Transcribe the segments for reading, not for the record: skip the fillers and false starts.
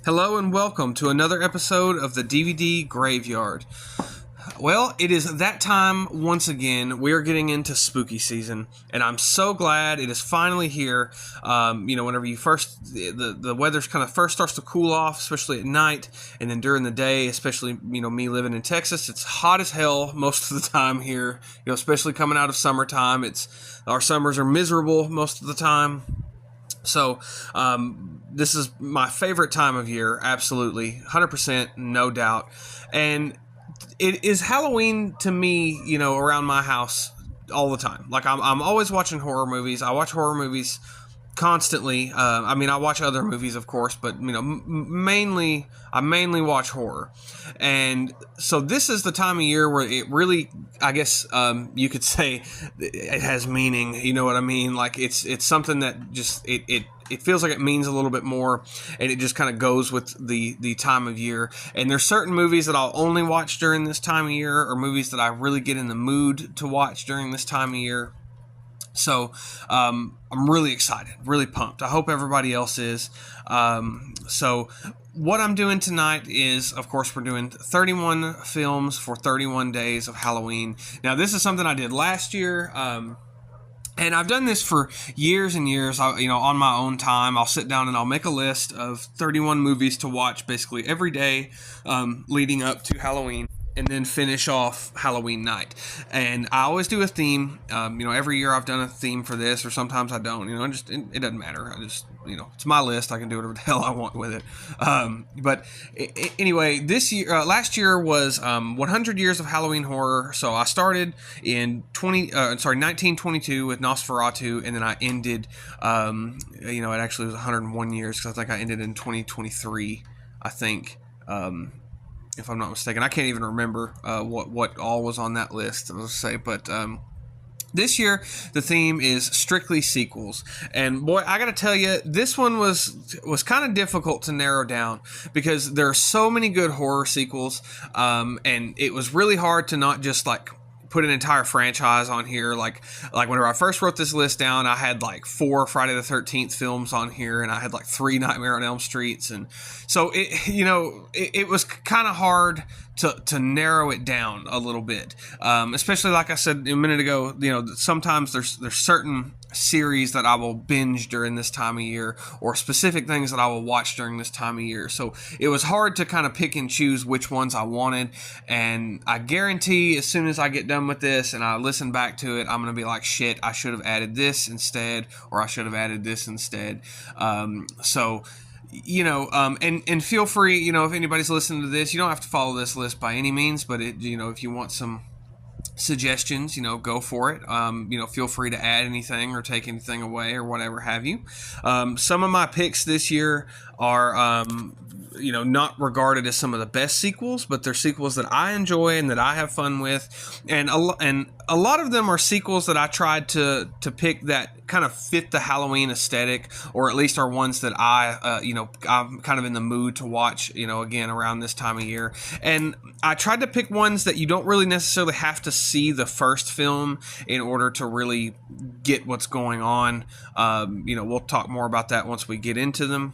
Hello and welcome to another episode of the DVD Graveyard. Well, it is that time once again. We are getting into spooky season, and I'm so glad it is finally here. Whenever you the weather's kind of first starts to cool off, especially at night, and then during the day, especially, me living in Texas, it's hot as hell most of the time here, especially coming out of summertime. Our summers are miserable most of the time. So, this is my favorite time of year, absolutely, 100%, no doubt. And it is Halloween to me, around my house all the time. Like, I'm always watching horror movies. I watch horror movies constantly. I watch other movies, of course, but, I mainly watch horror. And so this is the time of year where it really, I guess, you could say it has meaning. You know what I mean? Like, it's something that just, it feels like it means a little bit more, and it just kind of goes with the time of year. And there's certain movies that I'll only watch during this time of year, or movies that I really get in the mood to watch during this time of year. So I'm really excited, really pumped. I hope everybody else is. So what I'm doing tonight is, of course, we're doing 31 films for 31 days of Halloween. Now, this is something I did last year. And I've done this for years and years. On my own time, I'll sit down and I'll make a list of 31 movies to watch basically every day leading up to Halloween, and then finish off Halloween night. And I always do a theme. Every year I've done a theme for this, or sometimes I don't. It doesn't matter. It's my list. I can do whatever the hell I want with it. Anyway, last year was 100 years of Halloween horror. So I started in 1922 with Nosferatu, and then I ended. It actually was 101 years, because I think I ended in 2023. I think. If I'm not mistaken. I can't even remember what all was on that list, let's say. But this year, the theme is strictly sequels. And boy, I gotta tell you, this one was kind of difficult to narrow down, because there are so many good horror sequels, and it was really hard to not just put an entire franchise on here. Like whenever I first wrote this list down, I had 4 Friday the 13th films on here, and I had 3 Nightmare on Elm Streets, and so it was kind of hard to narrow it down a little bit, especially like I said a minute ago. Sometimes there's certain series that I will binge during this time of year, or specific things that I will watch during this time of year. So it was hard to kind of pick and choose which ones I wanted. And I guarantee as soon as I get done with this and I listen back to it, I'm going to be like, shit, I should have added this instead, or I should have added this instead. And feel free, if anybody's listening to this, you don't have to follow this list by any means, but if you want some suggestions, go for it. Feel free to add anything or take anything away or whatever have you. Some of my picks this year are, not regarded as some of the best sequels, but they're sequels that I enjoy and that I have fun with. And a lot of them are sequels that I tried to pick that kind of fit the Halloween aesthetic, or at least are ones that I'm kind of in the mood to watch, again, around this time of year. And I tried to pick ones that you don't really necessarily have to see the first film in order to really get what's going on. We'll talk more about that once we get into them.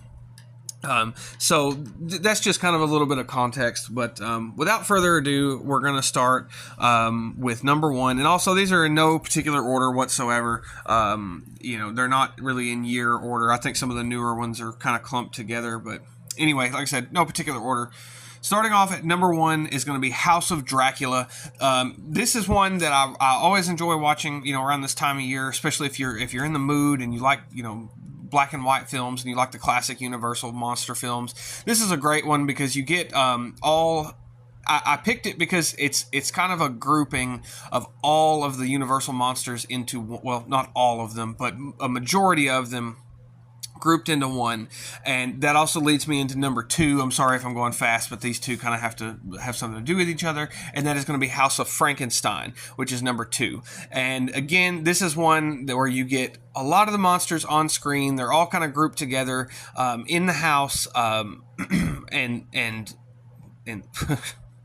So that's just kind of a little bit of context, but without further ado, we're going to start with number 1. And also, these are in no particular order whatsoever. They're not really in year order. I think some of the newer ones are kind of clumped together, but anyway, like I said, no particular order. Starting off at number 1 is going to be House of Dracula. This is one that I always enjoy watching, around this time of year, especially if you're in the mood and you like, black and white films and you like the classic Universal monster films. This is a great one because you get I picked it because it's kind of a grouping of all of the Universal monsters into, well, not all of them, but a majority of them grouped into one. And that also leads me into number 2. I'm sorry if I'm going fast, but these two kind of have to have something to do with each other. And that is going to be House of Frankenstein, which is number 2. And again, this is one where you get a lot of the monsters on screen. They're all kind of grouped together in the house, and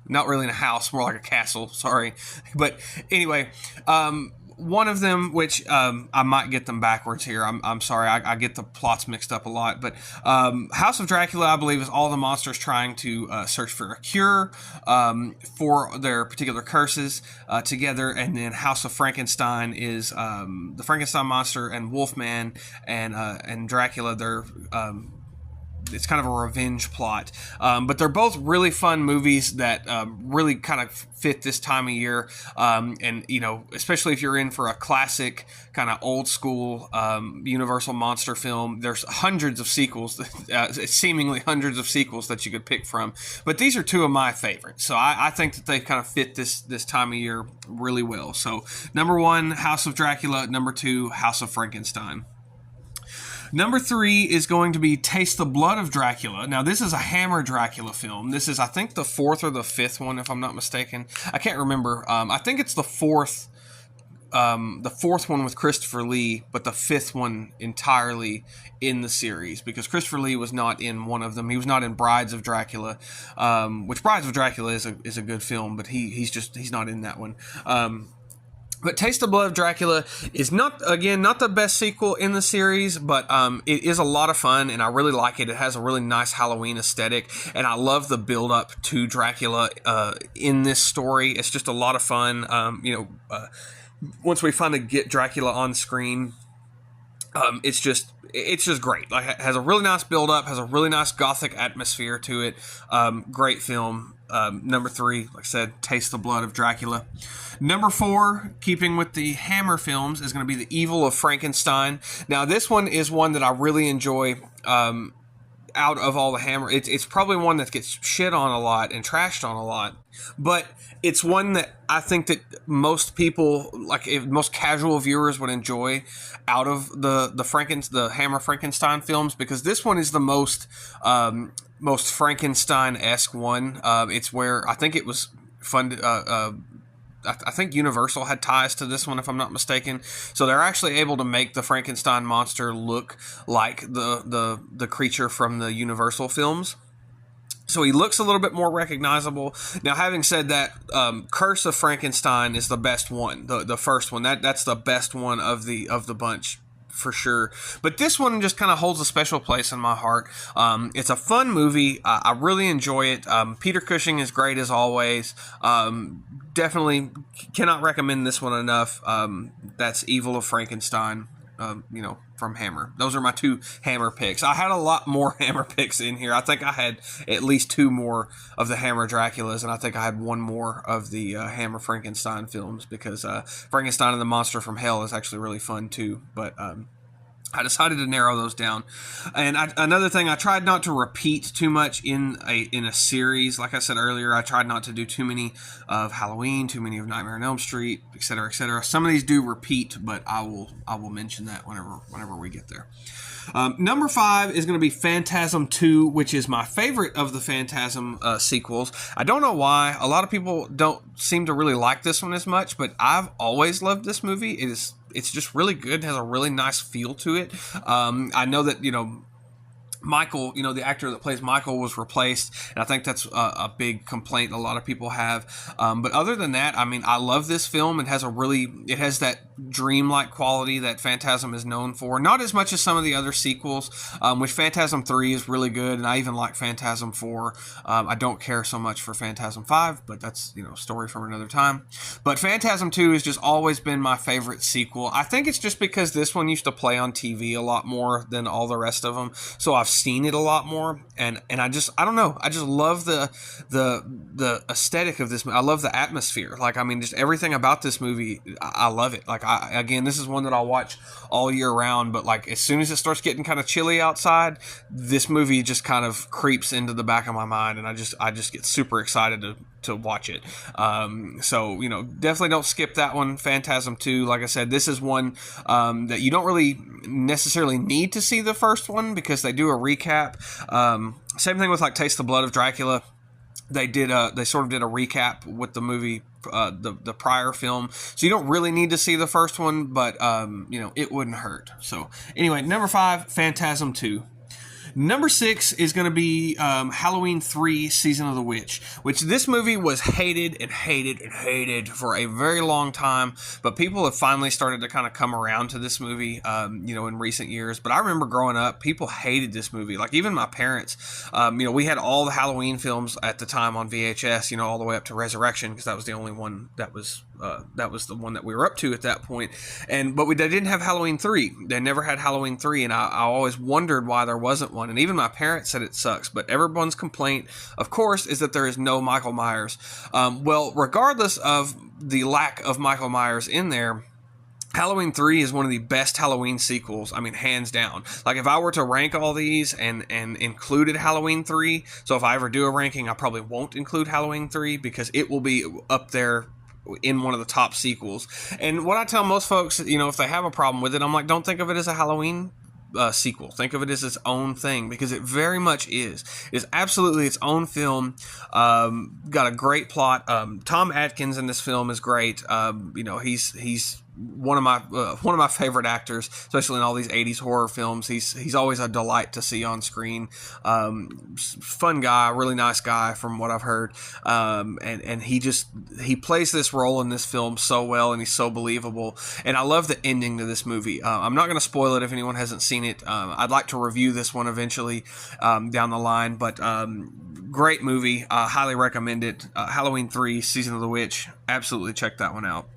not really in a house, more like a castle. Sorry, but anyway. one of them, which I might get them backwards here. I'm sorry, I get the plots mixed up a lot. But House of Dracula, I believe, is all the monsters trying to search for a cure for their particular curses together. And then House of Frankenstein is the Frankenstein monster and Wolfman and Dracula. They're it's kind of a revenge plot, but they're both really fun movies that really kind of fit this time of year, and especially if you're in for a classic kind of old school Universal monster film. There's hundreds of sequels, seemingly hundreds of sequels that you could pick from, but these are two of my favorites, so I think that they kind of fit this time of year really well. So number 1, House of Dracula. Number 2, House of Frankenstein. Number 3 is going to be Taste the Blood of Dracula. Now, this is a Hammer Dracula film. This is, I think, the 4th or the 5th one, if I'm not mistaken. I can't remember. I think it's the fourth one with Christopher Lee, but the 5th one entirely in the series, because Christopher Lee was not in one of them. He was not in Brides of Dracula, which Brides of Dracula is a good film, but he's not in that one. But Taste the Blood of Dracula is not the best sequel in the series, but it is a lot of fun, and I really like it. It has a really nice Halloween aesthetic, and I love the build-up to Dracula in this story. It's just a lot of fun. Once we finally get Dracula on screen, it's just great. Like, it has a really nice build-up, has a really nice gothic atmosphere to it. Great film. Number 3, like I said, Taste the Blood of Dracula. Number 4, keeping with the Hammer films, is going to be The Evil of Frankenstein. Now, this one is one that I really enjoy. Out of all the Hammer, it's probably one that gets shit on a lot and trashed on a lot, but it's one that I think that most people, most casual viewers, would enjoy out of the Hammer Frankenstein films, because this one is the most Frankenstein-esque one. It's where I think it was funded. I think Universal had ties to this one, if I'm not mistaken. So they're actually able to make the Frankenstein monster look like the creature from the Universal films. So he looks a little bit more recognizable. Now, having said that, Curse of Frankenstein is the best one, the first one. That's the best one of the bunch, for sure. But this one just kind of holds a special place in my heart. It's a fun movie. I really enjoy it. Peter Cushing is great as always. Definitely cannot recommend this one enough. That's Evil of Frankenstein, from Hammer. Those are my 2 Hammer picks. I had a lot more Hammer picks in here. I think I had at least 2 more of the Hammer Draculas, and I think I had 1 more of the Hammer Frankenstein films, because Frankenstein and the Monster from Hell is actually really fun too. But I decided to narrow those down. And another thing, I tried not to repeat too much in a series. Like I said earlier, I tried not to do too many of Halloween, too many of Nightmare on Elm Street, etc., etc. Some of these do repeat, but I will mention that whenever we get there. Number 5 is going to be Phantasm 2, which is my favorite of the Phantasm sequels. I don't know why. A lot of people don't seem to really like this one as much, but I've always loved this movie. It's just really good. It has a really nice feel to it. I know that, Michael, the actor that plays Michael, was replaced, and I think that's a big complaint a lot of people have. But other than that, I love this film. It has that dreamlike quality that Phantasm is known for. Not as much as some of the other sequels, which Phantasm 3 is really good, and I even like Phantasm 4. I don't care so much for Phantasm 5, but that's, a story from another time. But Phantasm 2 has just always been my favorite sequel. I think it's just because this one used to play on TV a lot more than all the rest of them, so I've seen it a lot more, and I don't know, I just love the aesthetic of this. I love the atmosphere. Just everything about this movie, I love it. Again, this is one that I'll watch all year round, but as soon as it starts getting kind of chilly outside, this movie just kind of creeps into the back of my mind, and I just get super excited to watch it. So definitely don't skip that one. Phantasm 2, like I said, this is one that you don't really necessarily need to see the first one, because they do a recap. Same thing with Taste the Blood of Dracula. They sort of did a recap with the movie, the prior film, so you don't really need to see the first one, but it wouldn't hurt. So anyway, number 5, Phantasm 2. Number 6 is going to be Halloween 3 Season of the Witch, which this movie was hated and hated and hated for a very long time, but people have finally started to kind of come around to this movie, in recent years. But I remember growing up, people hated this movie. Like, even my parents, we had all the Halloween films at the time on VHS, all the way up to Resurrection, because that was the only one that was the one that we were up to at that point. But they didn't have Halloween 3. They never had Halloween 3, and I always wondered why there wasn't one. And even my parents said it sucks. But everyone's complaint, of course, is that there is no Michael Myers. Well, regardless of the lack of Michael Myers in there, Halloween 3 is one of the best Halloween sequels. I mean, hands down. Like, if I were to rank all these and included Halloween 3, so if I ever do a ranking, I probably won't include Halloween 3 because it will be up there in one of the top sequels. And what I tell most folks, if they have a problem with it, I'm like, don't think of it as a Halloween sequel. Think of it as its own thing, because it very much is. It is absolutely its own film. Got a great plot. Tom Atkins in this film is great. He's one of my favorite actors, especially in all these 80s horror films. He's always a delight to see on screen. Fun guy, really nice guy from what I've heard. And he plays this role in this film so well, and he's so believable. And I love the ending to this movie. I'm not going to spoil it if anyone hasn't seen it. I'd like to review this one eventually down the line, but great movie. Highly recommend it. Halloween 3, Season of the Witch. Absolutely check that one out.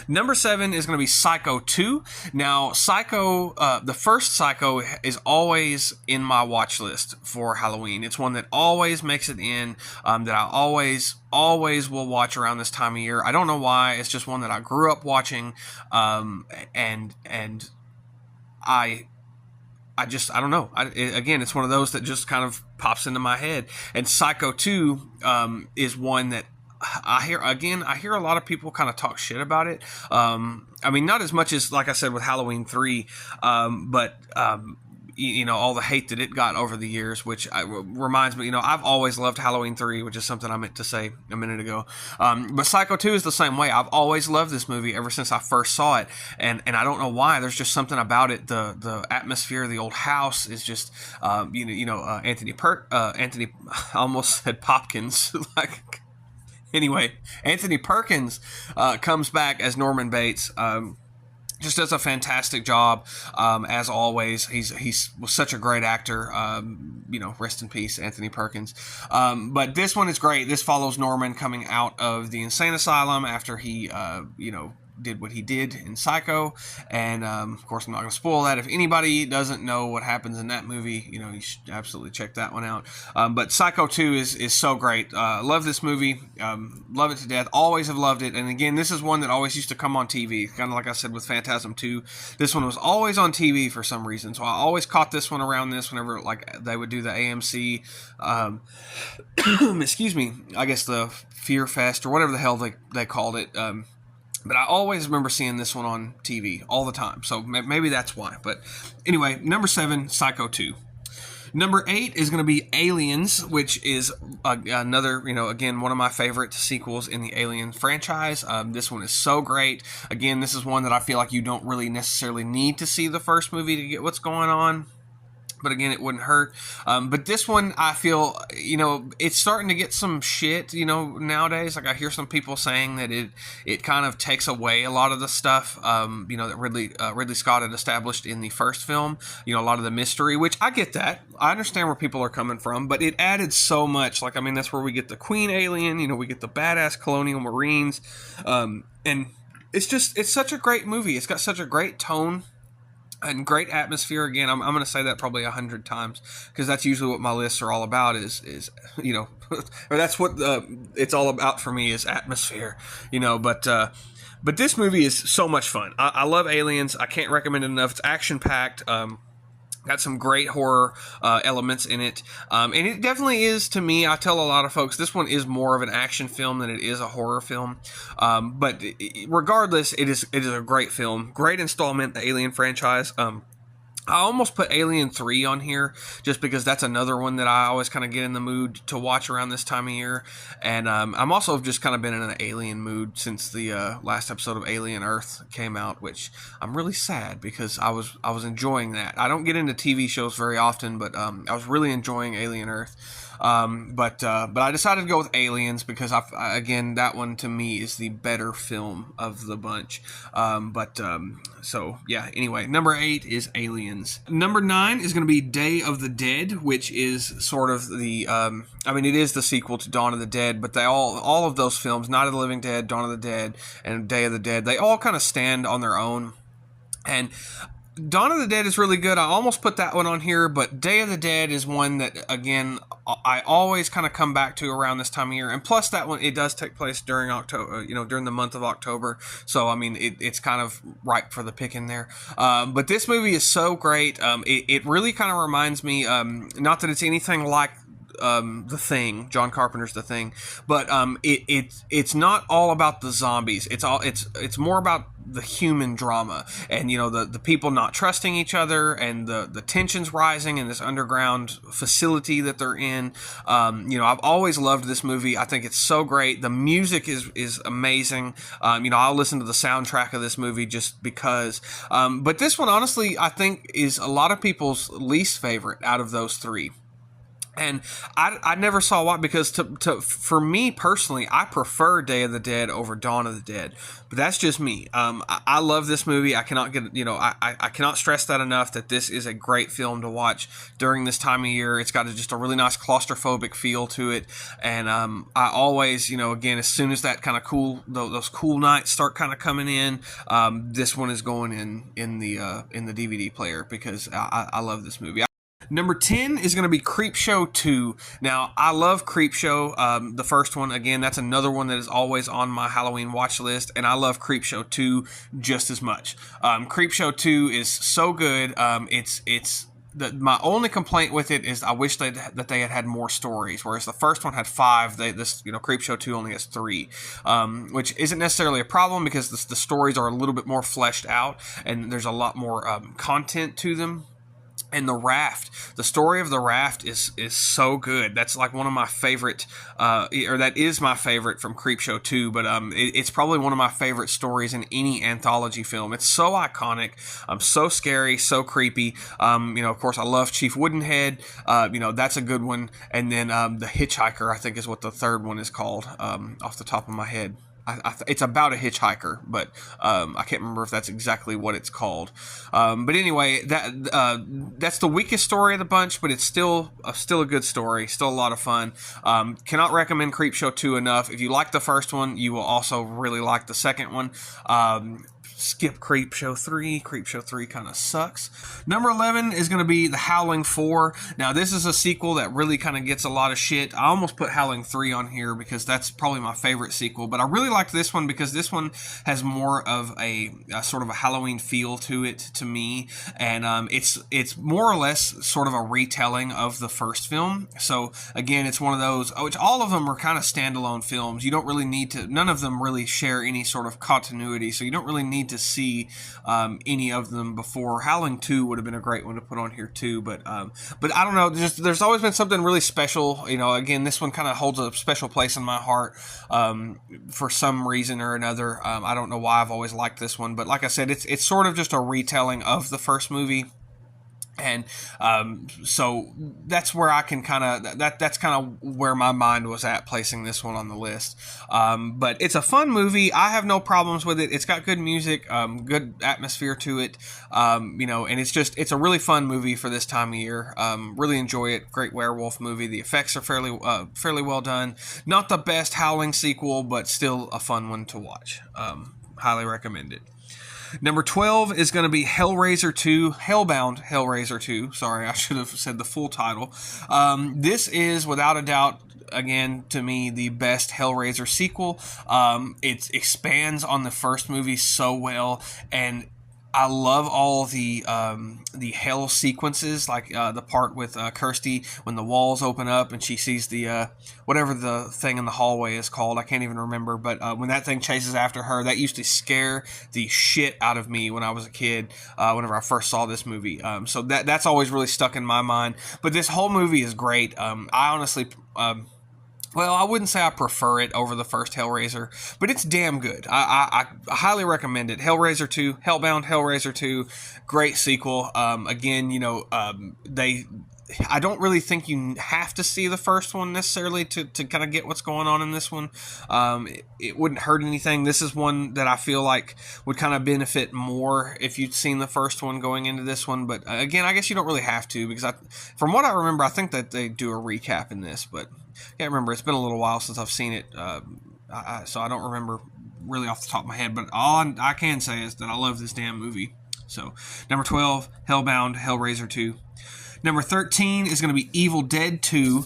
Number 7 is going to be Psycho 2. Now, Psycho, the first Psycho is always in my watch list for Halloween. It's one that always makes it in, that I always will watch around this time of year. I don't know why. It's just one that I grew up watching, and I don't know. Again, it's one of those that just kind of pops into my head. And Psycho 2 is one that I hear a lot of people kind of talk shit about it. I mean, not as much as, like I said, with Halloween 3, but all the hate that it got over the years, which reminds me, I've always loved Halloween 3, which is something I meant to say a minute ago. But Psycho 2 is the same way. I've always loved this movie ever since I first saw it, and I don't know why. There's just something about it. The atmosphere, the old house is just, Anthony, I almost said Popkins, like. Anyway, Anthony Perkins comes back as Norman Bates. Just does a fantastic job, as always. He was such a great actor. Rest in peace, Anthony Perkins. But this one is great. This follows Norman coming out of the insane asylum after he, did what he did in Psycho. And, of course, I'm not going to spoil that. If anybody doesn't know what happens in that movie, you should absolutely check that one out. But Psycho 2 is so great. Love this movie. Love it to death. Always have loved it. And, again, this is one that always used to come on TV. Kind of like I said with Phantasm 2. This one was always on TV for some reason. So I always caught this one around this whenever, like, they would do the AMC, excuse me, I guess the Fear Fest or whatever the hell they called it. But I always remember seeing this one on TV all the time. So maybe that's why. But anyway, number 7, Psycho 2. Number 8 is going to be Aliens, which is another, again, one of my favorite sequels in the Alien franchise. This one is so great. Again, this is one that I feel like you don't really necessarily need to see the first movie to get what's going on. But again, it wouldn't hurt. But this one, I feel, it's starting to get some shit, nowadays. Like, I hear some people saying that it kind of takes away a lot of the stuff, that Ridley Scott had established in the first film. A lot of the mystery, which I get that. I understand where people are coming from, but it added so much. Like, I mean, that's where we get the Queen alien, we get the badass Colonial Marines. And it's such a great movie. It's got such a great tone and great atmosphere. Again, I'm going to say that probably 100 times because that's usually what my lists are all about is or that's what it's all about for me is atmosphere, but this movie is so much fun. I love Aliens. I can't recommend it enough. It's action packed. Got some great horror elements in it. And it definitely is, to me, I tell a lot of folks, this one is more of an action film than it is a horror film. But regardless, it is a great film. Great installment in the Alien franchise. I almost put Alien 3 on here just because that's another one that I always kind of get in the mood to watch around this time of year. And I'm also just kind of been in an alien mood since the last episode of Alien Earth came out, which I'm really sad because I was enjoying that. I don't get into TV shows very often, but I was really enjoying Alien Earth. But I decided to go with Aliens because again, that one to me is the better film of the bunch. So yeah. Anyway, number 8 is Aliens. Number 9 is going to be Day of the Dead, which is sort of the it is the sequel to Dawn of the Dead, but they all of those films, Night of the Living Dead, Dawn of the Dead, and Day of the Dead, they all kind of stand on their own. And Dawn of the Dead is really good. I almost put that one on here, but Day of the Dead is one that, again, I always kind of come back to around this time of year. And plus, that one, it does take place during October, during the month of October. So, I mean, it's kind of ripe for the picking there. But this movie is so great. It really kind of reminds me, not that it's anything like The Thing, John Carpenter's The Thing, but it's not all about the zombies. It's more about the human drama, and the people not trusting each other, and the tensions rising in this underground facility that they're in. I've always loved this movie. I think it's so great. The music is amazing. I'll listen to the soundtrack of this movie just because. But this one, honestly, I think is a lot of people's least favorite out of those three. And I never saw why, because for me personally, I prefer Day of the Dead over Dawn of the Dead, but that's just me. I love this movie. I cannot I cannot stress that enough, that this is a great film to watch during this time of year. It's got just a really nice claustrophobic feel to it, and I always, again, as soon as that kind of those cool nights start kind of coming in, this one is going in the DVD player because I love this movie. Number 10 is going to be Creepshow 2. Now, I love Creepshow, the first one. Again, that's another one that is always on my Halloween watch list, and I love Creepshow 2 just as much. Creepshow 2 is so good. My only complaint with it is I wish that they had more stories, whereas the first one had 5. Creepshow 2 only has 3, which isn't necessarily a problem because the stories are a little bit more fleshed out, and there's a lot more content to them. And the story of the raft is so good. That's like one of my favorite, or that is my favorite from Creepshow 2. But it's probably one of my favorite stories in any anthology film. It's so iconic, so scary, so creepy. Of course, I love Chief Woodenhead. That's a good one. And then the Hitchhiker, I think, is what the third one is called, off the top of my head. It's about a hitchhiker, but I can't remember if that's exactly what it's called. But anyway, that's the weakest story of the bunch, but it's still a good story, still a lot of fun. Cannot recommend Creepshow 2 enough. If you like the first one, you will also really like the second one. Skip Creepshow 3. Creepshow 3 kind of sucks. Number 11 is going to be The Howling 4. Now, this is a sequel that really kind of gets a lot of shit. I almost put Howling 3 on here because that's probably my favorite sequel, but I really like this one because this one has more of a sort of a Halloween feel to it, to me, and it's more or less sort of a retelling of the first film. So, again, it's one of those, which all of them are kind of standalone films. You don't really need to, none of them really share any sort of continuity, so you don't really need to see any of them before. Howling 2 would have been a great one to put on here too, but I don't know, there's always been something really special. Again, this one kind of holds a special place in my heart for some reason or another. I don't know why I've always liked this one, but like I said, it's sort of just a retelling of the first movie. And so that's where I can kind of that's kind of where my mind was at placing this one on the list. But it's a fun movie. I have no problems with it. It's got good music, good atmosphere to it, and it's a really fun movie for this time of year. Really enjoy it. Great werewolf movie. The effects are fairly well done. Not the best Howling sequel, but still a fun one to watch. Highly recommend it. Number 12 is going to be Hellraiser 2, Hellbound Hellraiser 2. Sorry, I should have said the full title. This is, without a doubt, again, to me, the best Hellraiser sequel. It expands on the first movie so well, and I love all the hell sequences, like the part with Kirsty when the walls open up and she sees the whatever the thing in the hallway is called. I can't even remember, but when that thing chases after her, that used to scare the shit out of me when I was a kid. Whenever I first saw this movie, so that's always really stuck in my mind. But this whole movie is great. I honestly. Well, I wouldn't say I prefer it over the first Hellraiser, but it's damn good. I highly recommend it. Hellraiser 2, Hellbound, Hellraiser 2, great sequel. Again, I don't really think you have to see the first one necessarily to kind of get what's going on in this one. It wouldn't hurt anything. This is one that I feel like would kind of benefit more if you'd seen the first one going into this one. But again, I guess you don't really have to, because from what I remember, I think that they do a recap in this, but I can't remember. It's been a little while since I've seen it, so I don't remember really off the top of my head. But all I can say is that I love this damn movie. So, number 12, Hellbound, Hellraiser 2. Number 13 is going to be Evil Dead 2,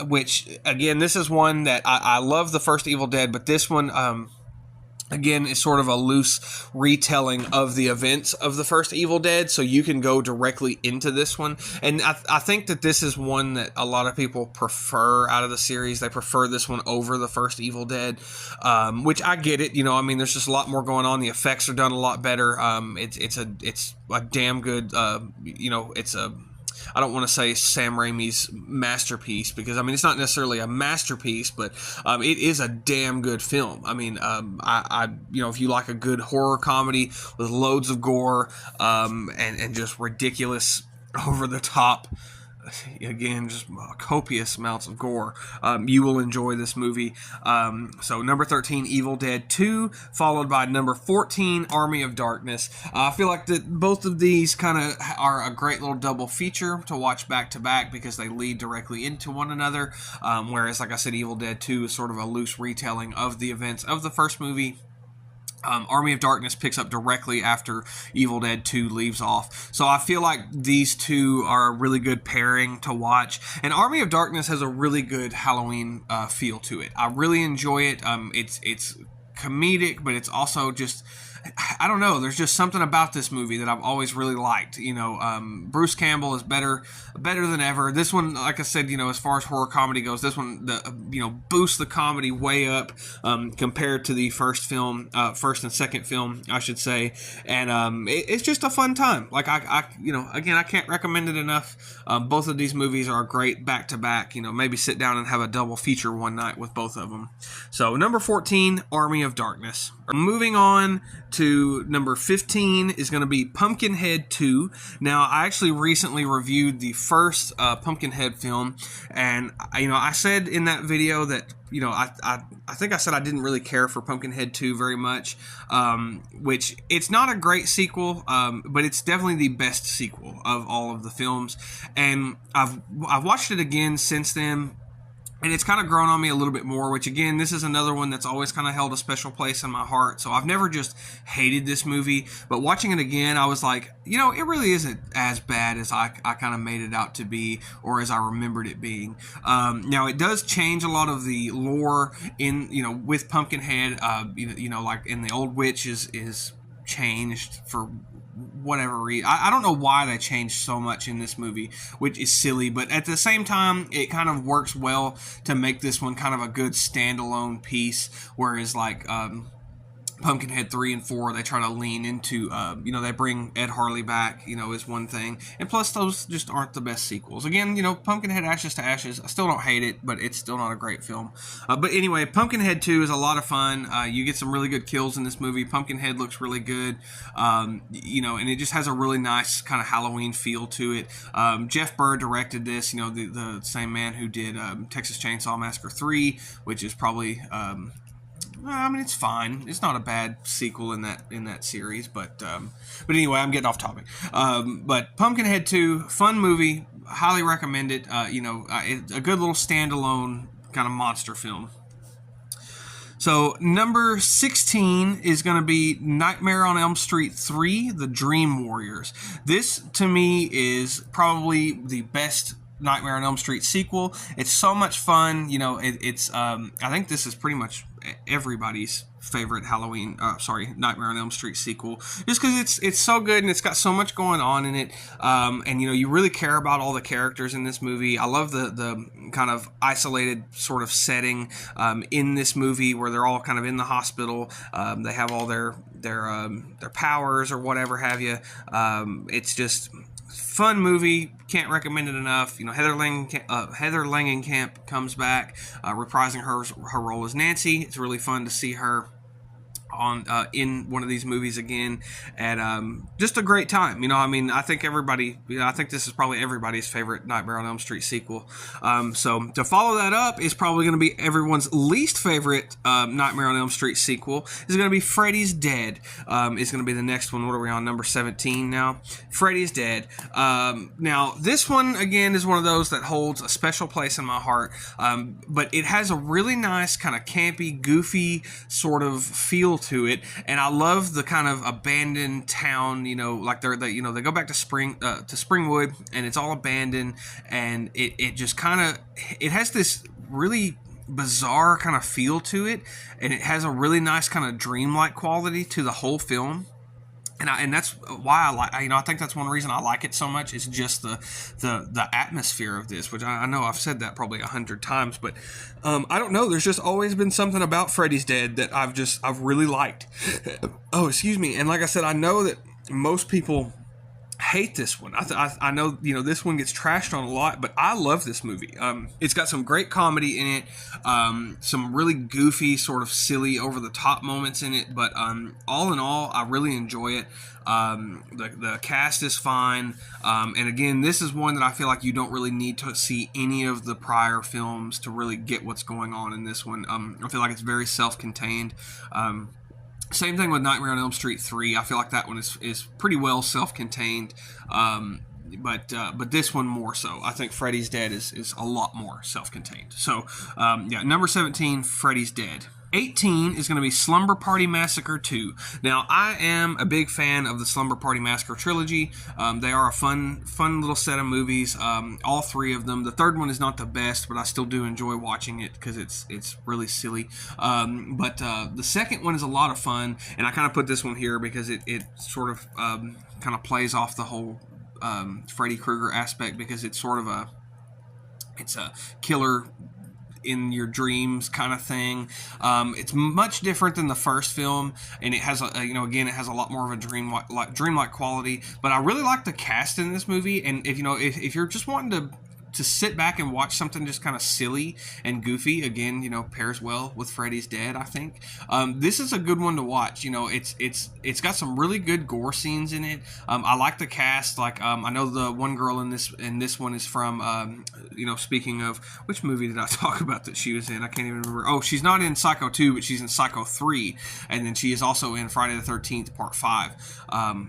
which, again, this is one that I love the first Evil Dead, but this one, again, is sort of a loose retelling of the events of the first Evil Dead, so you can go directly into this one. And I think that this is one that a lot of people prefer out of the series. They prefer this one over the first Evil Dead, which I get it. There's just a lot more going on. The effects are done a lot better. It's a damn good, it's a... I don't want to say Sam Raimi's masterpiece, because it's not necessarily a masterpiece, but it is a damn good film. If you like a good horror comedy with loads of gore and just ridiculous, over the top, again, just copious amounts of gore, you will enjoy this movie. So number 13, Evil Dead 2, followed by number 14, Army of Darkness. I feel like that both of these kind of are a great little double feature to watch back to back, because they lead directly into one another, whereas, like I said, Evil Dead 2 is sort of a loose retelling of the events of the first movie. Army of Darkness picks up directly after Evil Dead 2 leaves off. So I feel like these two are a really good pairing to watch. And Army of Darkness has a really good Halloween feel to it. I really enjoy it. It's comedic, but it's also just... I don't know. There's just something about this movie that I've always really liked. Bruce Campbell is better than ever. This one, like I said, as far as horror comedy goes, this one, boosts the comedy way up compared to the first and second film, I should say. And it's just a fun time. Like again, I can't recommend it enough. Both of these movies are great back to back. Maybe sit down and have a double feature one night with both of them. So number 14, Army of Darkness. Moving on to number 15 is going to be Pumpkinhead 2. Now, I actually recently reviewed the first Pumpkinhead film, and I said in that video that I think I said I didn't really care for Pumpkinhead 2 very much, which it's not a great sequel, but it's definitely the best sequel of all of the films. And I've watched it again since then, and it's kind of grown on me a little bit more, which, again, this is another one that's always kind of held a special place in my heart. So I've never just hated this movie, but watching it again, I was like, it really isn't as bad as I kind of made it out to be, or as I remembered it being. Now, it does change a lot of the lore in, with Pumpkinhead, like in the Old Witch is changed for whatever reason. I don't know why they changed so much in this movie, which is silly, but at the same time, it kind of works well to make this one kind of a good standalone piece, whereas like Pumpkinhead 3 and 4, they try to lean into, they bring Ed Harley back, is one thing. And plus, those just aren't the best sequels. Again, Pumpkinhead Ashes to Ashes, I still don't hate it, but it's still not a great film. But anyway, Pumpkinhead 2 is a lot of fun. You get some really good kills in this movie. Pumpkinhead looks really good, and it just has a really nice kind of Halloween feel to it. Jeff Burr directed this, the same man who did Texas Chainsaw Massacre 3, which is probably... it's fine. It's not a bad sequel in that series, but anyway, I'm getting off topic. But Pumpkinhead 2, fun movie, highly recommend it. It's a good little standalone kind of monster film. So number 16 is going to be Nightmare on Elm Street 3: The Dream Warriors. This, to me, is probably the best Nightmare on Elm Street sequel. It's so much fun. I think this is pretty much everybody's favorite Nightmare on Elm Street sequel, just because it's so good and it's got so much going on in it, and you really care about all the characters in this movie. I love the kind of isolated sort of setting in this movie where they're all kind of in the hospital. They have all their powers or whatever have you. It's just fun movie. Can't recommend it enough. Heather Langenkamp comes back, reprising her role as Nancy. It's really fun to see her on in one of these movies again, and just a great time. I think I think this is probably everybody's favorite Nightmare on Elm Street sequel. So to follow that up is probably going to be everyone's least favorite Nightmare on Elm Street sequel. Is going to be Freddy's Dead. Is going to be the next one. What are we on, number 17 now? Freddy's Dead. Now this one again is one of those that holds a special place in my heart, but it has a really nice kind of campy, goofy sort of feel to it, and I love the kind of abandoned town. Like they go back to Springwood, and it's all abandoned, and it just kind of, it has this really bizarre kind of feel to it, and it has a really nice kind of dreamlike quality to the whole film. And that's why I think that's one reason I like it so much, is just the atmosphere of this, which I know I've said that probably 100 times, but I don't know. There's just always been something about Freddy's Dead that I've really liked. Oh, excuse me. And like I said, I know that most people hate this one. I know this one gets trashed on a lot, but I love this movie. It's got some great comedy in it, some really goofy, sort of silly, over the top moments in it, but all in all, I really enjoy it. The cast is fine, and again, this is one that I feel like you don't really need to see any of the prior films to really get what's going on in this one. I feel like it's very self-contained. Same thing with Nightmare on Elm Street 3. I feel like that one is pretty well self-contained, but this one more so. I think Freddy's Dead is a lot more self-contained. So, number 17, Freddy's Dead. 18 is going to be Slumber Party Massacre 2. Now, I am a big fan of the Slumber Party Massacre trilogy. They are a fun little set of movies, all three of them. The third one is not the best, but I still do enjoy watching it because it's really silly. But the second one is a lot of fun, and I kind of put this one here because it sort of kind of plays off the whole Freddy Krueger aspect, because it's sort of a killer in your dreams kind of thing. It's much different than the first film, and it has it has a lot more of a dreamlike quality. But I really like the cast in this movie, and if you're just wanting to sit back and watch something just kind of silly and goofy, again, pairs well with Freddy's Dead, I think. This is a good one to watch. It's got some really good gore scenes in it. I like the cast. I know the one girl in this one is from, speaking of, which movie did I talk about that she was in? I can't even remember. Oh, she's not in Psycho 2, but she's in Psycho 3, and then she is also in Friday the 13th Part 5.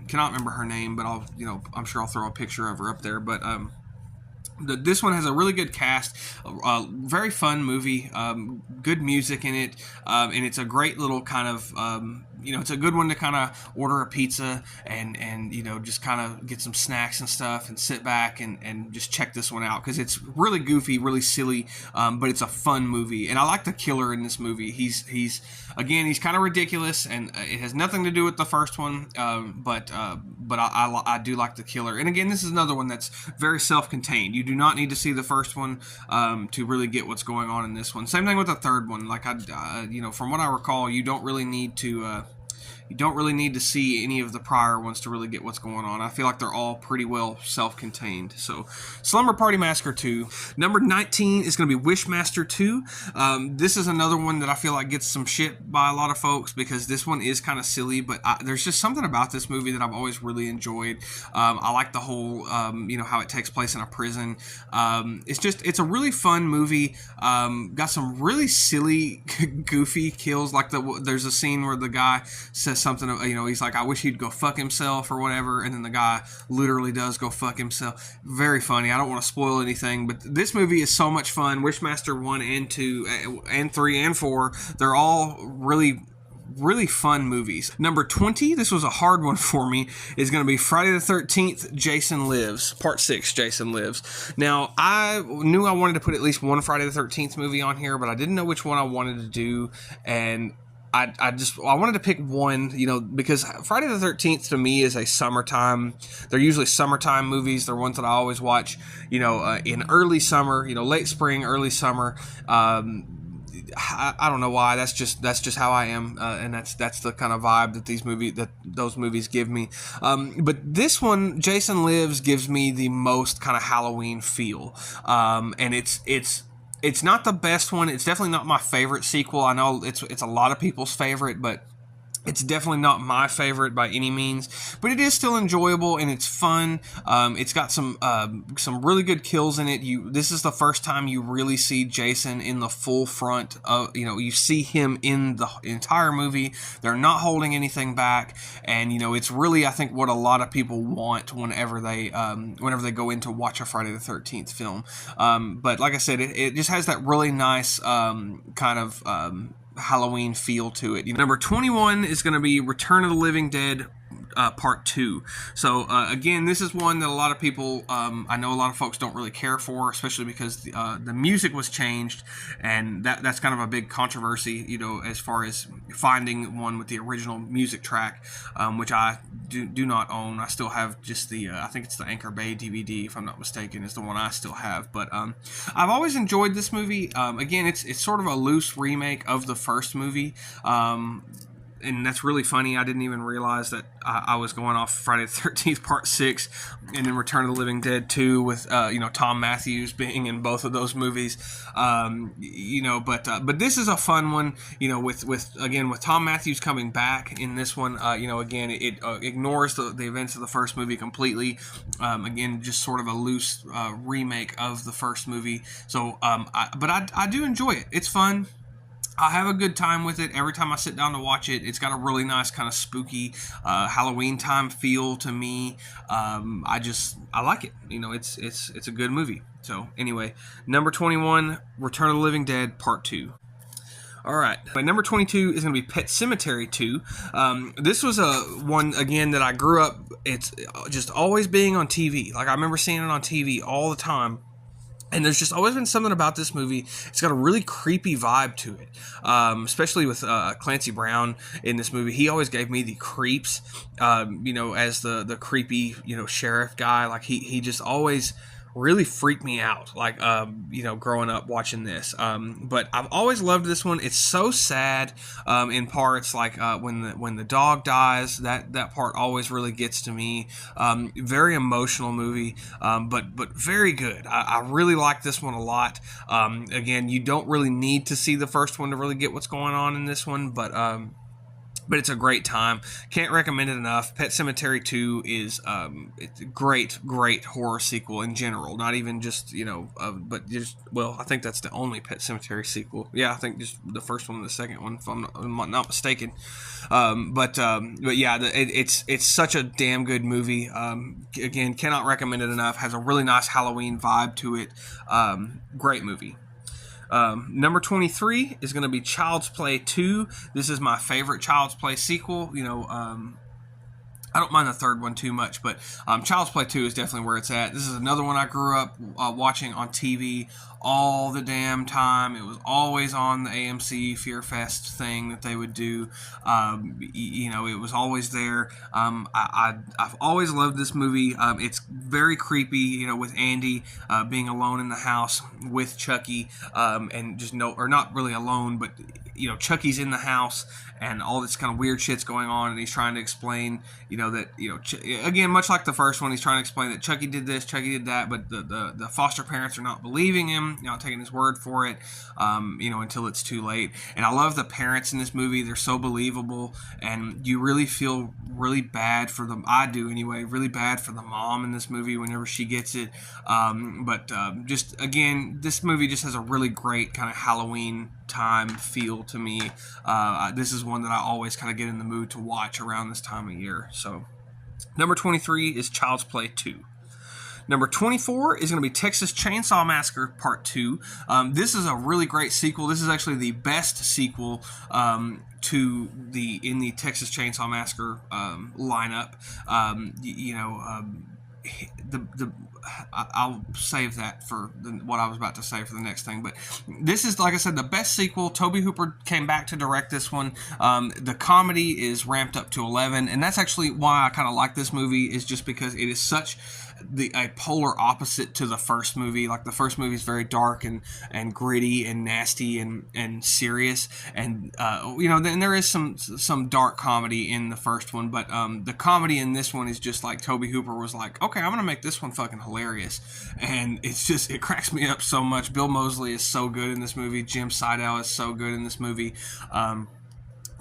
Cannot remember her name, but I'm sure I'll throw a picture of her up there, but this one has a really good cast, very fun movie, good music in it, and it's a great little kind of, it's a good one to kind of order a pizza and just kind of get some snacks and stuff and sit back and just check this one out, because it's really goofy, really silly, but it's a fun movie. And I like the killer in this movie. He's kind of ridiculous, and it has nothing to do with the first one, but I do like the killer. And again, this is another one that's very self-contained. You do not need to see the first one to really get what's going on in this one. Same thing with the third one. From what I recall, you don't really need to see any of the prior ones to really get what's going on. I feel like they're all pretty well self-contained. So, Slumber Party Massacre 2. Number 19 is going to be Wishmaster 2. This is another one that I feel like gets some shit by a lot of folks, because this one is kind of silly, but there's just something about this movie that I've always really enjoyed. I like the whole, how it takes place in a prison. It's a really fun movie. Got some really silly, goofy kills. There's a scene where the guy says something, he's like, I wish he'd go fuck himself or whatever, and then the guy literally does go fuck himself. Very funny. I don't want to spoil anything, but this movie is so much fun. Wishmaster 1 and 2 and 3 and 4, they're all really fun movies. Number 20, this was a hard one for me, is going to be Friday the 13th, Jason Lives, Part 6, Jason Lives. Now, I knew I wanted to put at least one Friday the 13th movie on here, but I didn't know which one I wanted to do, and I wanted to pick one, because Friday the 13th to me is a summertime. They're usually summertime movies. They're ones that I always watch, in early summer, late spring, early summer. I don't know why. That's just how I am, and that's the kind of vibe that those movies give me. But this one, Jason Lives, gives me the most kind of Halloween feel, and it's not the best one. It's definitely not my favorite sequel. I know it's a lot of people's favorite, but it's definitely not my favorite by any means, but it is still enjoyable and it's fun. It's got some really good kills in it. This is the first time you really see Jason in the full front of, you see him in the entire movie. They're not holding anything back, and it's really, I think, what a lot of people want whenever they go in to watch a Friday the 13th film. But like I said, it just has that really nice kind of Halloween feel to it. Number 21 is going to be Return of the Living Dead Part 2. So again, this is one that a lot of people, I know a lot of folks don't really care for, especially because the music was changed, and that's kind of a big controversy, as far as finding one with the original music track, which I do not own. I still have just I think it's the Anchor Bay DVD, if I'm not mistaken, is the one I still have. But I've always enjoyed this movie. Again, it's sort of a loose remake of the first movie. And that's really funny. I didn't even realize that I was going off Friday the 13th Part 6 and then Return of the Living Dead 2 with, Tom Matthews being in both of those movies. But this is a fun one, with Tom Matthews coming back in this one. Again, it ignores the events of the first movie completely. Again, just sort of a loose remake of the first movie. So, I do enjoy it. It's fun. I have a good time with it every time I sit down to watch it. It's got a really nice kind of spooky Halloween time feel to me. I like it. It's a good movie. So anyway, number 21, Return of the Living Dead Part 2. All right. My number 22 is going to be Pet Sematary 2. This was a one, again, that I grew up, it's just always being on TV. Like, I remember seeing it on TV all the time. And there's just always been something about this movie. It's got a really creepy vibe to it, especially with Clancy Brown in this movie. He always gave me the creeps, as the creepy, sheriff guy. Like, he just always really freaked me out, like, growing up watching this. But I've always loved this one. It's so sad in parts, like when the dog dies. That part always really gets to me. Very emotional movie, but very good. I really like this one a lot. Again, you don't really need to see the first one to really get what's going on in this one, but it's a great time. Can't recommend it enough. Pet Sematary 2 is it's a great horror sequel in general. Not even just, but just, well, I think that's the only Pet Sematary sequel. Yeah, I think just the first one and the second one, if I'm not mistaken. But yeah, it's such a damn good movie. Again, cannot recommend it enough. Has a really nice Halloween vibe to it. Great movie. Number 23 is going to be Child's Play 2. This is my favorite Child's Play sequel. I don't mind the third one too much, but Child's Play 2 is definitely where it's at. This is another one I grew up watching on TV all the damn time. It was always on the AMC Fear Fest thing that they would do. It was always there. I've always loved this movie. It's very creepy, with Andy being alone in the house with Chucky, and just not really alone, but Chucky's in the house and all this kind of weird shit's going on, and he's trying to explain, that, again, much like the first one, he's trying to explain that Chucky did this, Chucky did that, but the foster parents are not believing him, not taking his word for it, until it's too late. And I love the parents in this movie. They're so believable, and you really feel really bad for them. I do anyway, really bad for the mom in this movie whenever she gets it. Just, again, this movie just has a really great kind of Halloween time feel to me. This is one that I always kind of get in the mood to watch around this time of year. So, number 23 is Child's Play 2. Number 24 is going to be Texas Chainsaw Massacre Part 2. This is a really great sequel. This is actually the best sequel in the Texas Chainsaw Massacre lineup. I'll save that for what I was about to say for the next thing. But this is, like I said, the best sequel. Tobe Hooper came back to direct this one. The comedy is ramped up to 11, and that's actually why I kind of like this movie, is just because it is such a polar opposite to the first movie. Like, the first movie is very dark and gritty and nasty and serious, and then there is some dark comedy in the first one, but the comedy in this one is just like Tobe Hooper was like, okay, I'm gonna make this one fucking hilarious, and it cracks me up so much. Bill Moseley is so good in this movie. Jim Sydal is so good in this movie.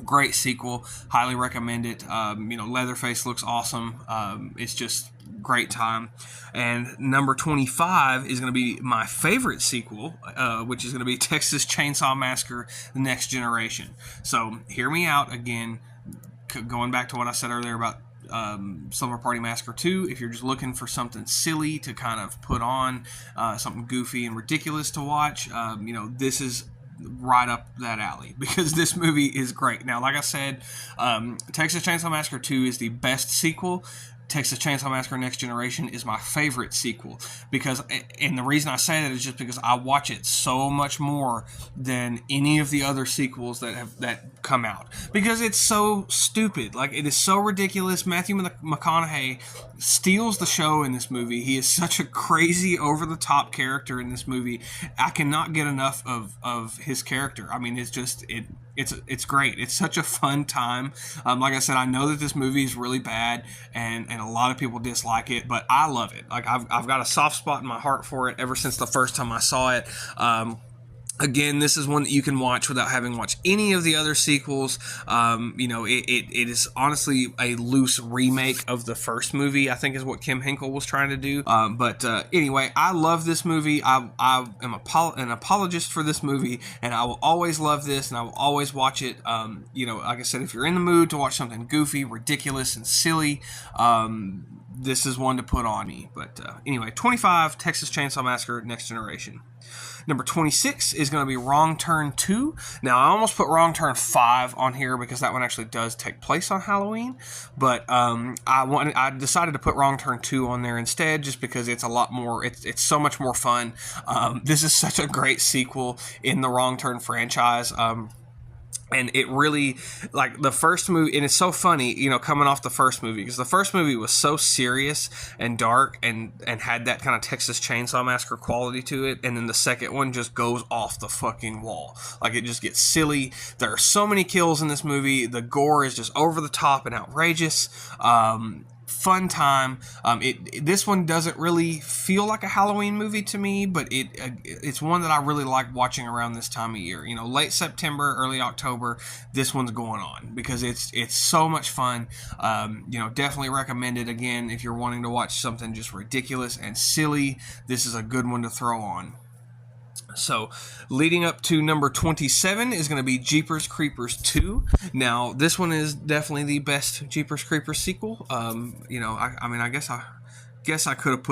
Great sequel, highly recommend it. Leatherface looks awesome. It's just great time. And number 25 is going to be my favorite sequel, which is going to be Texas Chainsaw Massacre: The Next Generation. So hear me out again, going back to what I said earlier about Slumber Party Massacre 2. If you're just looking for something silly to kind of put on, something goofy and ridiculous to watch, this is right up that alley, because this movie is great. Now, like I said, Texas Chainsaw Massacre 2 is the best sequel. Texas Chainsaw Massacre: Next Generation is my favorite sequel, and the reason I say that is just because I watch it so much more than any of the other sequels that come out, because it's so stupid. Like, it is so ridiculous. Matthew McConaughey steals the show in this movie. He is such a crazy, over-the-top character in this movie. I cannot get enough of his character. I mean, it's great. It's such a fun time. Like I said, I know that this movie is really bad, and a lot of people dislike it, but I love it. Like, I've got a soft spot in my heart for it ever since the first time I saw it. Again, this is one that you can watch without having watched any of the other sequels. It is honestly a loose remake of the first movie, I think is what Kim Henkel was trying to do. Anyway, I love this movie. I am an apologist for this movie, and I will always love this, and I will always watch it. Like I said, if you're in the mood to watch something goofy, ridiculous, and silly, this is one to put on me. But anyway, 25, Texas Chainsaw Massacre: Next Generation. Number 26 is going to be Wrong Turn 2. Now, I almost put Wrong Turn 5 on here because that one actually does take place on Halloween. But I decided to put Wrong Turn 2 on there instead, just because it's a lot more, it's so much more fun. This is such a great sequel in the Wrong Turn franchise. And it really, like, the first movie, and it's so funny, coming off the first movie, because the first movie was so serious and dark and had that kind of Texas Chainsaw Massacre quality to it, and then the second one just goes off the fucking wall. Like, it just gets silly. There are so many kills in this movie. The gore is just over the top and outrageous. Fun time. This one doesn't really feel like a Halloween movie to me, but it's one that I really like watching around this time of year. Late September, early October, this one's going on because it's so much fun. Definitely recommend it. Again, if you're wanting to watch something just ridiculous and silly, this is a good one to throw on. So, leading up to number 27 is going to be Jeepers Creepers 2. Now, this one is definitely the best Jeepers Creepers sequel. I guess I could have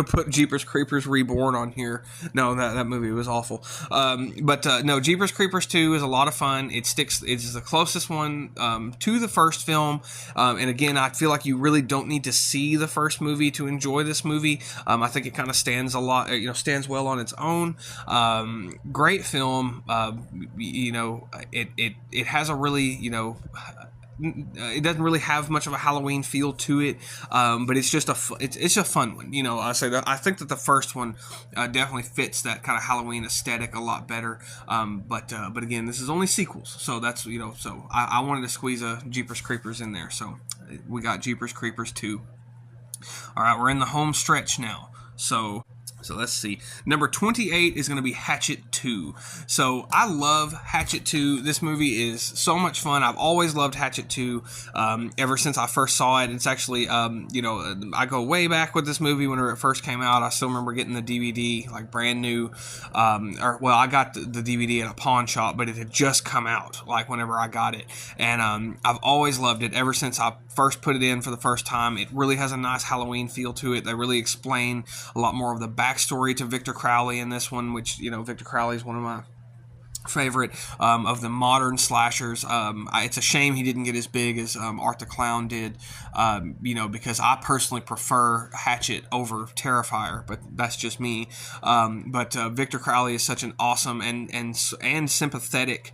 put Jeepers Creepers Reborn on here. No, that movie was awful. No, Jeepers Creepers 2 is a lot of fun. It's the closest one to the first film. And again, I feel like you really don't need to see the first movie to enjoy this movie. I think it kind of stands well on its own. Great film. It has a really, it doesn't really have much of a Halloween feel to it, but it's just it's a fun one. I think that the first one definitely fits that kind of Halloween aesthetic a lot better. But again, this is only sequels, so that's so I wanted to squeeze a Jeepers Creepers in there, so we got Jeepers Creepers 2. All right, we're in the home stretch now, so let's see. Number 28 is going to be Hatchet 2. So I love Hatchet 2. This movie is so much fun. I've always loved Hatchet 2 ever since I first saw it. It's actually, I go way back with this movie whenever it first came out. I still remember getting the DVD, like brand new. I got the DVD at a pawn shop, but it had just come out, like whenever I got it. And I've always loved it ever since I first put it in for the first time. It really has a nice Halloween feel to it. They really explain a lot more of the backstory to Victor Crowley in this one, which, Victor Crowley is one of my favorite of the modern slashers. It's a shame he didn't get as big as Art the Clown did, because I personally prefer Hatchet over Terrifier, but that's just me. But Victor Crowley is such an awesome and sympathetic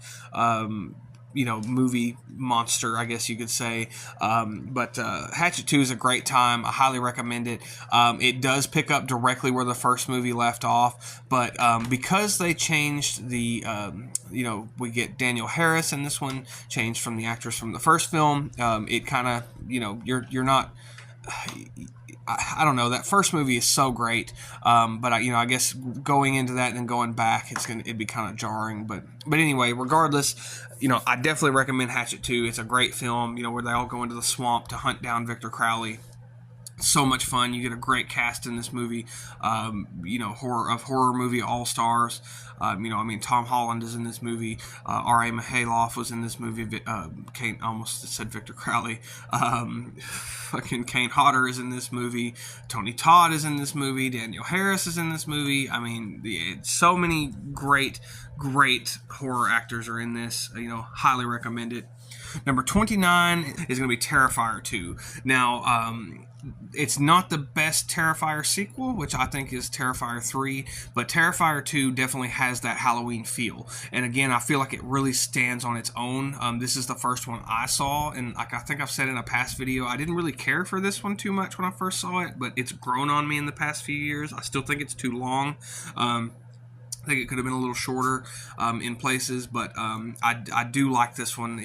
movie monster, I guess you could say. But Hatchet 2 is a great time. I highly recommend it. It does pick up directly where the first movie left off, but because they changed the, we get Danielle Harris in this one, changed from the actress from the first film. It kind of, you're not... I don't know. That first movie is so great, but I guess going into that and then going back, it'd be kind of jarring. But anyway, regardless, I definitely recommend Hatchet 2. It's a great film. Where they all go into the swamp to hunt down Victor Crowley. So much fun. You get a great cast in this movie. Horror movie all stars. Tom Holland is in this movie. R.A. Mihailoff was in this movie. Kane, almost said Victor Crowley. Fucking Kane Hodder is in this movie. Tony Todd is in this movie. Danielle Harris is in this movie. So many great horror actors are in this. Highly recommend it. Number 29 is going to be Terrifier 2. Now, it's not the best Terrifier sequel, which I think is Terrifier 3, but Terrifier 2 definitely has that Halloween feel. And again, I feel like it really stands on its own. This is the first one I saw, and like I think I've said in a past video, I didn't really care for this one too much when I first saw it, but it's grown on me in the past few years. I still think it's too long. I think it could have been a little shorter in places, but I do like this one.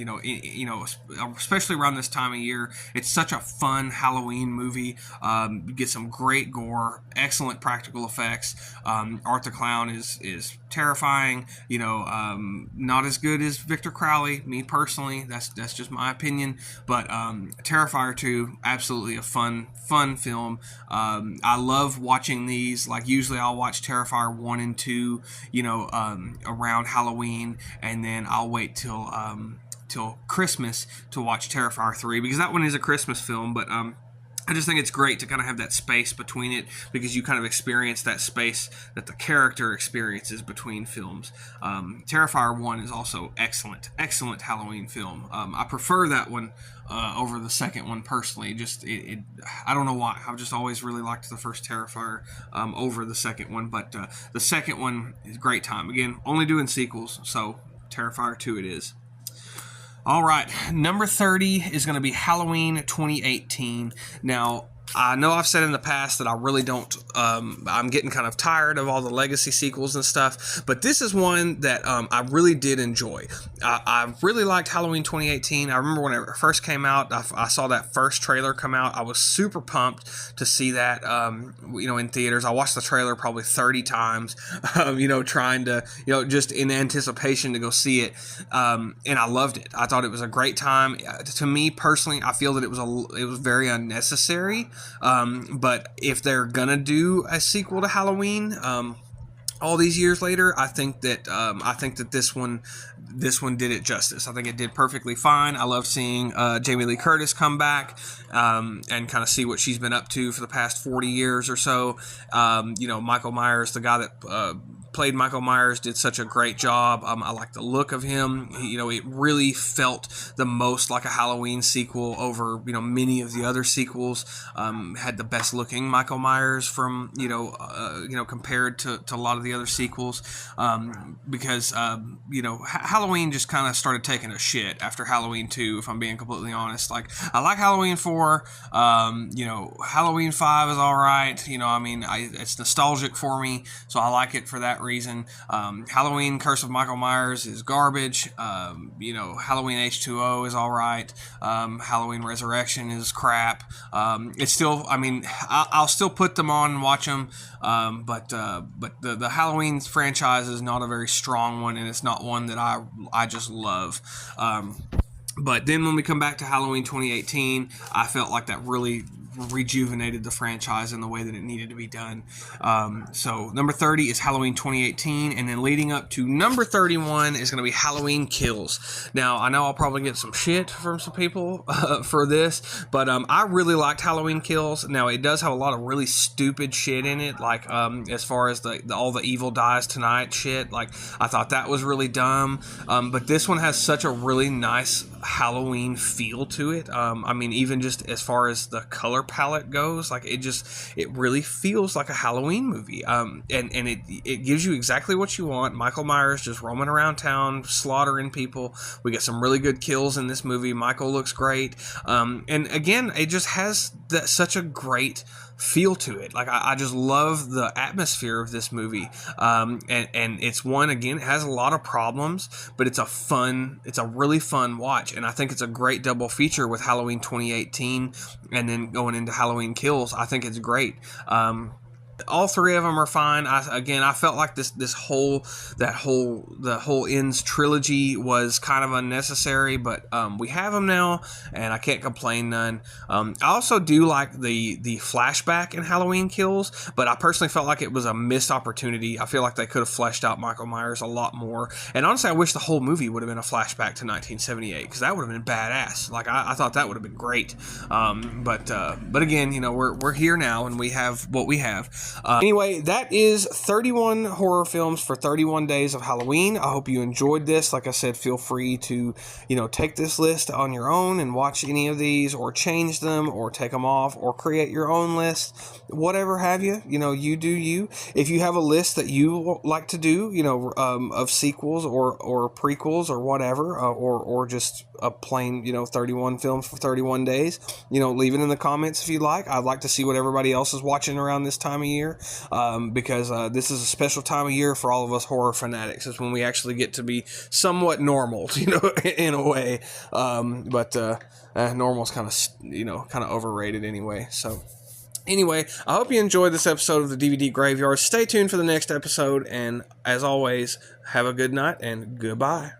Especially around this time of year, it's such a fun Halloween movie. You get some great gore, excellent practical effects. Art the Clown is terrifying. Not as good as Victor Crowley. Me personally, that's just my opinion. But Terrifier 2, absolutely a fun film. I love watching these. Like usually, I'll watch Terrifier 1 and 2. Around Halloween, and then I'll wait till Christmas to watch Terrifier 3, because that one is a Christmas film, but I just think it's great to kind of have that space between it, because you kind of experience that space that the character experiences between films. Terrifier 1 is also excellent Halloween film. I prefer that one over the second one personally. I don't know why. I've just always really liked the first Terrifier over the second one, but the second one is a great time. Again, only doing sequels, so Terrifier 2 it is. All right, number 30 is going to be Halloween 2018. Now, I know I've said in the past that I really don't, I'm getting kind of tired of all the legacy sequels and stuff, but this is one that I really did enjoy. I really liked Halloween 2018. I remember when it first came out, I saw that first trailer come out. I was super pumped to see that, in theaters. I watched the trailer probably 30 times, trying to, just in anticipation to go see it, and I loved it. I thought it was a great time. To me personally, I feel that it was very unnecessary. But if they're gonna do a sequel to Halloween, all these years later, I think that this one did it justice. I think it did perfectly fine. I love seeing Jamie Lee Curtis come back and kind of see what she's been up to for the past 40 years or so. Michael Myers, the guy that played Michael Myers, did such a great job. I like the look of him. It really felt the most like a Halloween sequel over, many of the other sequels. Had the best looking Michael Myers from, compared to a lot of the other sequels. Because Halloween just kind of started taking a shit after Halloween 2, if I'm being completely honest. Like, I like Halloween 4. Halloween 5 is all right. It's nostalgic for me, so I like it for that reason. Halloween Curse of Michael Myers is garbage. Halloween H2O is all right. Halloween Resurrection is crap. It's still, I'll still put them on and watch them, but the Halloween franchise is not a very strong one, and it's not one that I just love. But then when we come back to Halloween 2018, I felt like that really rejuvenated the franchise in the way that it needed to be done. So number 30 is Halloween 2018, and then leading up to number 31 is going to be Halloween Kills. Now, I know I'll probably get some shit from some people for this, but I really liked Halloween Kills. Now, it does have a lot of really stupid shit in it, like as far as all the evil dies tonight shit. Like, I thought that was really dumb, but this one has such a really nice Halloween feel to it. I mean, even just as far as the color palette goes, like it really feels like a Halloween movie. And it gives you exactly what you want. Michael Myers just roaming around town, slaughtering people. We get some really good kills in this movie. Michael looks great. And again, it just has such a great feel to it. Like, I just love the atmosphere of this movie. And it's one, again, it has a lot of problems, but it's a really fun watch. And I think it's a great double feature with Halloween 2018 and then going into Halloween Kills. I think it's great. All three of them are fine. I felt like the whole Ends trilogy was kind of unnecessary, but we have them now, and I can't complain none. I also do like the flashback in Halloween Kills, but I personally felt like it was a missed opportunity. I feel like they could have fleshed out Michael Myers a lot more, and honestly, I wish the whole movie would have been a flashback to 1978, because that would have been badass. Like, I thought that would have been great. But again, we're here now, and we have what we have. Anyway, that is 31 horror films for 31 days of Halloween. I hope you enjoyed this. Like I said, feel free to, take this list on your own and watch any of these, or change them, or take them off, or create your own list, whatever have you. You do you. If you have a list that you like to do, of sequels or prequels or whatever, or just a plain, 31 films for 31 days, leave it in the comments if you like. I'd like to see what everybody else is watching around this time of year. Because this is a special time of year for all of us horror fanatics. It's when we actually get to be somewhat normal, in a way. But normal's kind of overrated anyway. So anyway, I hope you enjoyed this episode of the DVD Graveyard. Stay tuned for the next episode, and as always, have a good night and goodbye.